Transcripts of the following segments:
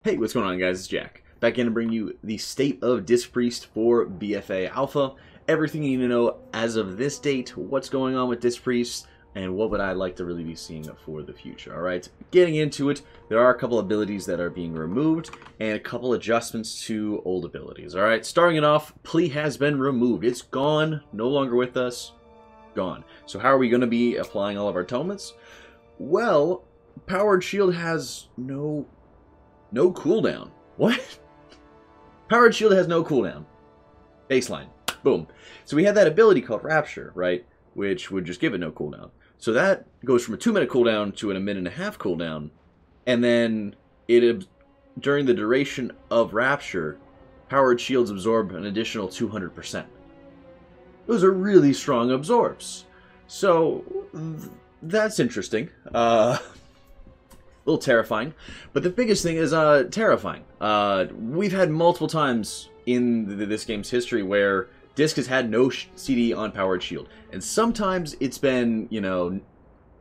Hey, what's going on, guys? It's Jack. Back in to bring you the state of Disc Priest for BfA Alpha. Everything you need to know as of this date, what's going on with Disc Priest, and what would I like to really be seeing for the future. Alright, getting into it, there are a couple abilities that are being removed, and a couple adjustments to old abilities. Alright, starting it off, Plea has been removed. It's gone, no longer with us, gone. So how are we going to be applying all of our atonements? Well, Powered Shield has no cooldown. What? Powered Shield has no cooldown. Baseline. Boom. So we had that ability called Rapture, right? Which would just give it no cooldown. So that goes from a 2-minute cooldown to a 1.5-minute cooldown. And then during the duration of Rapture, Powered Shields absorb an additional 200%. Those are really strong absorbs. So that's interesting. A little terrifying, but the biggest thing is terrifying. We've had multiple times in this game's history where Disc has had no CD on Powered Shield, and sometimes it's been, you know,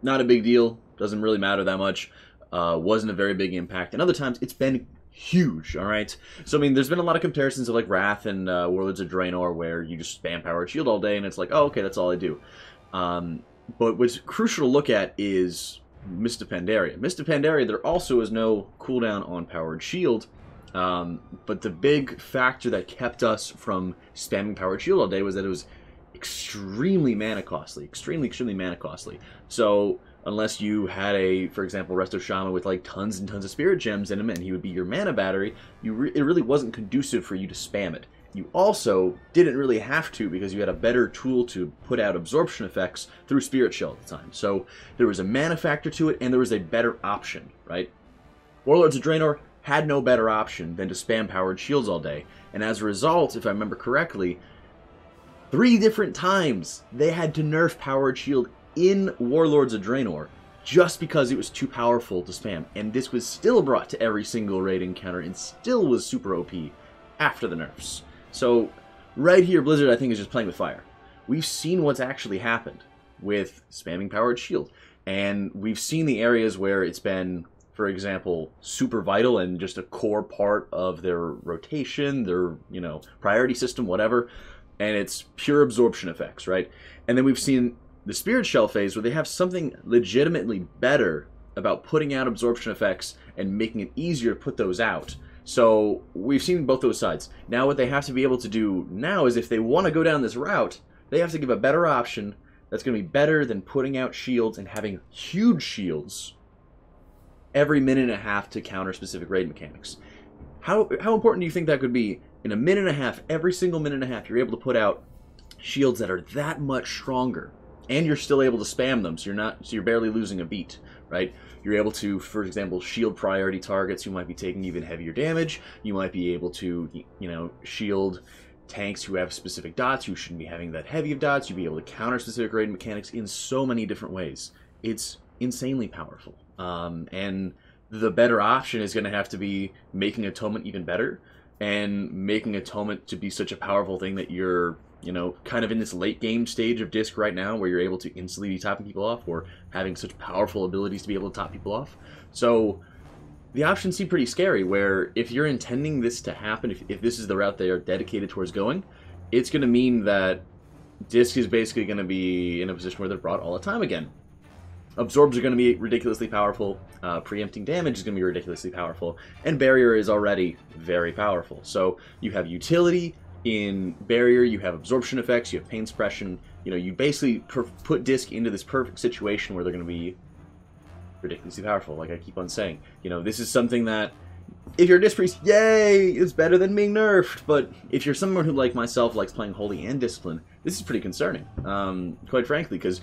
not a big deal, doesn't really matter that much, wasn't a very big impact, and other times it's been huge, alright? So, I mean, there's been a lot of comparisons of, like, Wrath and Warlords of Draenor where you just spam Powered Shield all day, and it's like, oh, okay, that's all I do. But what's crucial to look at is Mist of Pandaria. Mist of Pandaria, there also is no cooldown on Powered Shield, but the big factor that kept us from spamming Powered Shield all day was that it was extremely mana costly. Extremely mana costly. So, unless you had for example, Resto Shaman with like tons and tons of Spirit Gems in him, and he would be your mana battery, it really wasn't conducive for you to spam it. You also didn't really have to because you had a better tool to put out absorption effects through Spirit Shell at the time. So there was a mana factor to it, and there was a better option, right? Warlords of Draenor had no better option than to spam Powered Shields all day. And as a result, if I remember correctly, 3 different times they had to nerf Powered Shield in Warlords of Draenor just because it was too powerful to spam. And this was still brought to every single raid encounter and still was super OP after the nerfs. So, right here, Blizzard, I think, is just playing with fire. We've seen what's actually happened with spamming Powered Shield. And we've seen the areas where it's been, for example, super vital and just a core part of their rotation, their, you know, priority system, whatever. And it's pure absorption effects, right? And then we've seen the Spirit Shell phase where they have something legitimately better about putting out absorption effects and making it easier to put those out. So, we've seen both those sides. Now what they have to be able to do now is if they want to go down this route, they have to give a better option that's going to be better than putting out shields and having huge shields every 1.5 to counter specific raid mechanics. How important do you think that could be? In a 1.5, every single 1.5, you're able to put out shields that are that much stronger. And you're still able to spam them, so you're barely losing a beat, right? You're able to, for example, shield priority targets who might be taking even heavier damage. You might be able to, you know, shield tanks who have specific dots who shouldn't be having that heavy of dots. You'll be able to counter specific raid mechanics in so many different ways. It's insanely powerful. And the better option is going to have to be making Atonement even better and making Atonement to be such a powerful thing that you're, you know, kind of in this late game stage of Disc right now where you're able to instantly be topping people off or having such powerful abilities to be able to top people off. So the options seem pretty scary where if you're intending this to happen, if this is the route they are dedicated towards going, it's going to mean that Disc is basically going to be in a position where they're brought all the time again. Absorbs are going to be ridiculously powerful, preempting damage is going to be ridiculously powerful, and Barrier is already very powerful. So you have utility in Barrier, you have absorption effects, you have pain suppression, you know, you basically put Disc into this perfect situation where they're going to be ridiculously powerful, like I keep on saying. You know, this is something that, if you're a Disc Priest, yay, it's better than being nerfed, but if you're someone who, like myself, likes playing Holy and Discipline, this is pretty concerning, quite frankly, because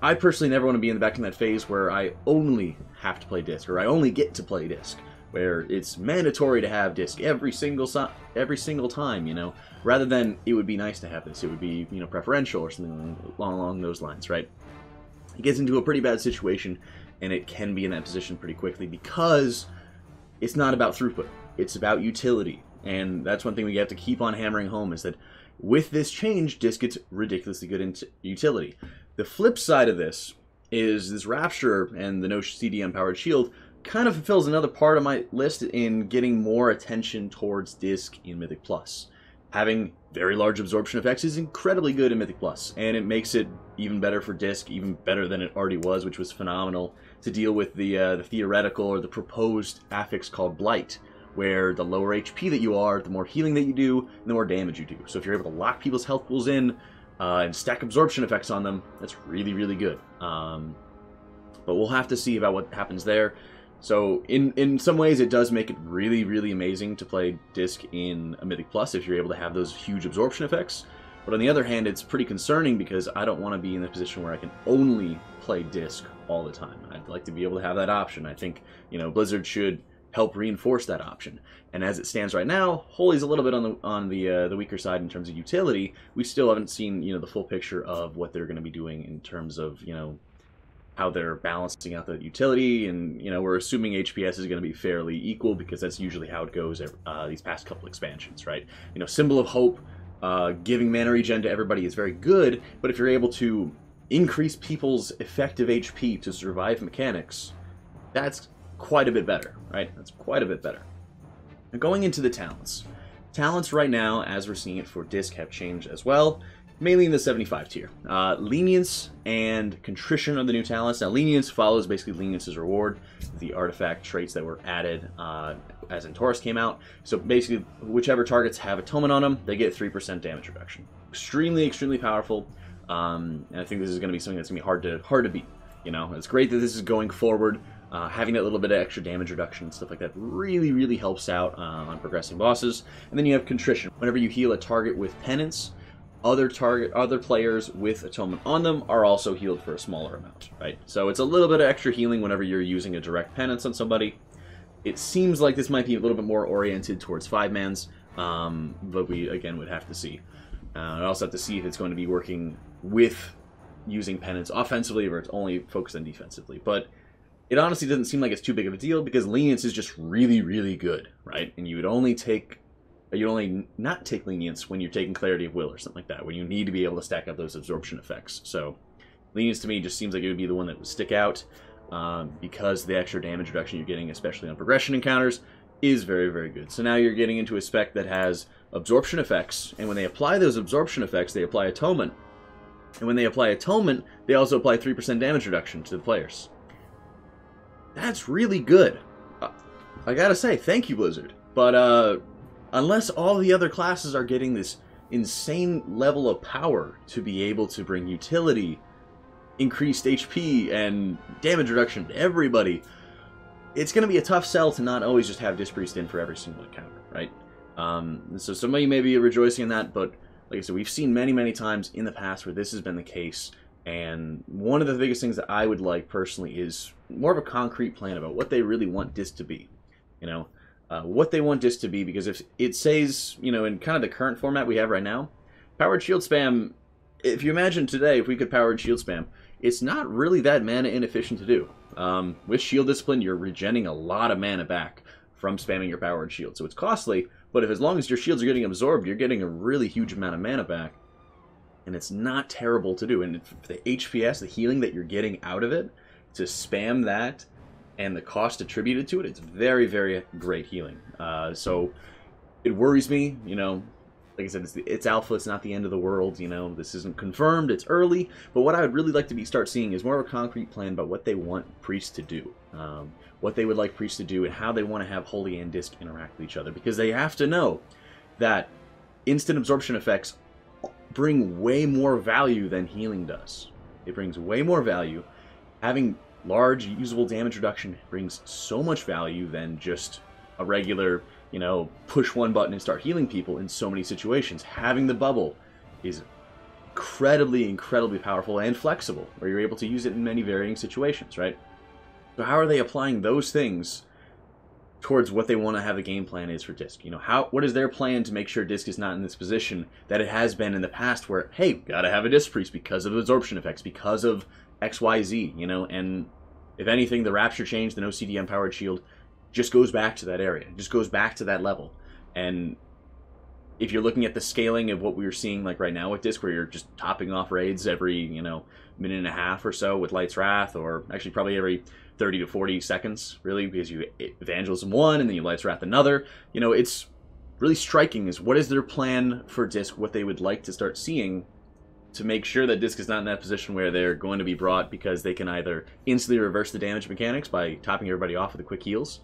I personally never want to be in the back in that phase where I only have to play Disc, or I only get to play Disc, where it's mandatory to have Disc every single time, you know, rather than it would be nice to have this, it would be, you know, preferential or something along those lines, right? It gets into a pretty bad situation, and it can be in that position pretty quickly because it's not about throughput, it's about utility, and that's one thing we have to keep on hammering home is that with this change, Disc gets ridiculously good into utility. The flip side of this is this Rapture and the no CD on Powered Shield kind of fulfills another part of my list in getting more attention towards Disc in Mythic Plus. Having very large absorption effects is incredibly good in Mythic Plus, and it makes it even better for Disc, even better than it already was, which was phenomenal, to deal with the theoretical or the proposed affix called Blight, where the lower HP that you are, the more healing that you do, and the more damage you do. So if you're able to lock people's health pools in and stack absorption effects on them, that's really, really good. But we'll have to see about what happens there. So in some ways it does make it really, really amazing to play Disc in a Mythic Plus if you're able to have those huge absorption effects. But on the other hand, it's pretty concerning because I don't want to be in the position where I can only play Disc all the time. I'd like to be able to have that option. I think, Blizzard should help reinforce that option. And as it stands right now, Holy's a little bit on the weaker side in terms of utility. We still haven't seen, the full picture of what they're going to be doing in terms of, how they're balancing out the utility, and we're assuming HPS is going to be fairly equal because that's usually how it goes these past couple expansions, right? Symbol of Hope, giving mana regen to everybody is very good, but if you're able to increase people's effective HP to survive mechanics, that's quite a bit better, right? That's quite a bit better. Now going into the talents. Talents right now, as we're seeing it for Disc, have changed as well. Mainly in the 75 tier. Lenience and Contrition are the new talents. Now, Lenience follows basically Lenience's reward, the artifact traits that were added as Taurus came out. So basically, whichever targets have Atonement on them, they get 3% damage reduction. Extremely, extremely powerful. And I think this is going to be something that's going to be hard to beat. It's great that this is going forward. Having that little bit of extra damage reduction and stuff like that really, really helps out on progressing bosses. And then you have Contrition. Whenever you heal a target with Penance, other players with Atonement on them are also healed for a smaller amount, right? So it's a little bit of extra healing whenever you're using a direct penance on somebody. It seems like this might be a little bit more oriented towards 5-mans, but we, again, would have to see. I also have to see if it's going to be working with using penance offensively or it's only focused on defensively. But it honestly doesn't seem like it's too big of a deal because Lenience is just really, really good, right? And you would only not take Lenience when you're taking Clarity of Will or something like that, when you need to be able to stack up those absorption effects. So Lenience to me just seems like it would be the one that would stick out because the extra damage reduction you're getting, especially on progression encounters, is very, very good. So now you're getting into a spec that has absorption effects, and when they apply those absorption effects, they apply Atonement. And when they apply Atonement, they also apply 3% damage reduction to the players. That's really good. I gotta say, thank you, Blizzard. But, unless all the other classes are getting this insane level of power to be able to bring utility, increased HP, and damage reduction to everybody, it's going to be a tough sell to not always just have Disc Priest in for every single encounter, right? So some of you may be rejoicing in that, but like I said, we've seen many, many times in the past where this has been the case, and one of the biggest things that I would like personally is more of a concrete plan about what they really want Disc to be, what they want Disc to be, because if it says, in kind of the current format we have right now, powered shield spam, if you imagine today, if we could powered shield spam, it's not really that mana inefficient to do. With shield discipline, you're regenning a lot of mana back from spamming your powered shield, so it's costly, but as long as your shields are getting absorbed, you're getting a really huge amount of mana back, and it's not terrible to do. And the HPS, the healing that you're getting out of it, to spam that, and the cost attributed to it, it's very, very great healing. So it worries me, like I said, it's alpha, it's not the end of the world, this isn't confirmed, it's early, but what I would really like to start seeing is more of a concrete plan about what they want Priests to do, what they would like Priests to do, and how they want to have Holy and Disc interact with each other, because they have to know that instant absorption effects bring way more value than healing does. It brings way more value. Having large usable damage reduction brings so much value than just a regular, push one button and start healing people in so many situations. Having the bubble is incredibly, incredibly powerful and flexible, where you're able to use it in many varying situations, right? So how are they applying those things towards what they want to have the game plan is for Disc? What is their plan to make sure Disc is not in this position that it has been in the past where, hey, gotta have a Disc Priest because of absorption effects, because of XYZ, and if anything, the Rapture change, the no CDM powered shield, just goes back to that area. It just goes back to that level. And if you're looking at the scaling of what we were seeing like right now with Disc, where you're just topping off raids every, you know, minute and a half or so with Light's Wrath, or actually probably every 30 to 40 seconds, really, because you Evangelism one and then you Light's Wrath another. You know, it's really striking is what is their plan for Disc, what they would like to start seeing to make sure that Disc is not in that position where they're going to be brought because they can either instantly reverse the damage mechanics by topping everybody off with the quick heals,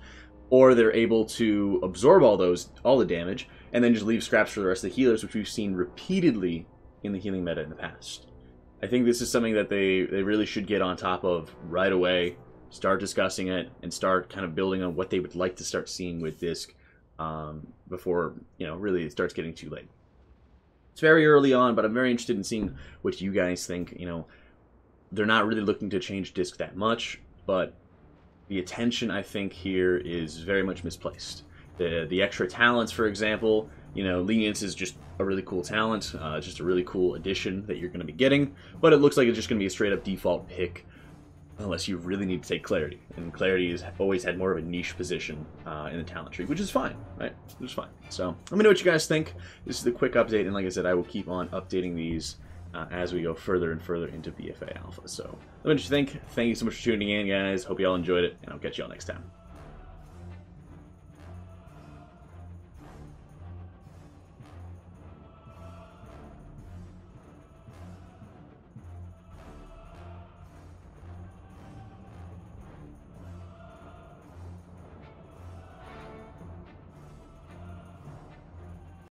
or they're able to absorb all the damage and then just leave scraps for the rest of the healers, which we've seen repeatedly in the healing meta in the past. I think this is something that they really should get on top of right away, start discussing it, and start kind of building on what they would like to start seeing with Disc before, you know, really it starts getting too late. It's very early on, but I'm very interested in seeing what you guys think. You know, they're not really looking to change Disc that much, but the attention, I think, here is very much misplaced. The extra talents, for example, you know, Lenience is just a really cool talent. It's just a really cool addition that you're going to be getting, but it looks like it's just going to be a straight-up default pick unless you really need to take Clarity. And Clarity has always had more of a niche position in the talent tree, which is fine, right? Which is fine. So let me know what you guys think. This is the quick update, and like I said, I will keep on updating these as we go further and further into BfA Alpha. So let me know what you think. Thank you so much for tuning in, guys. Hope you all enjoyed it, and I'll catch you all next time.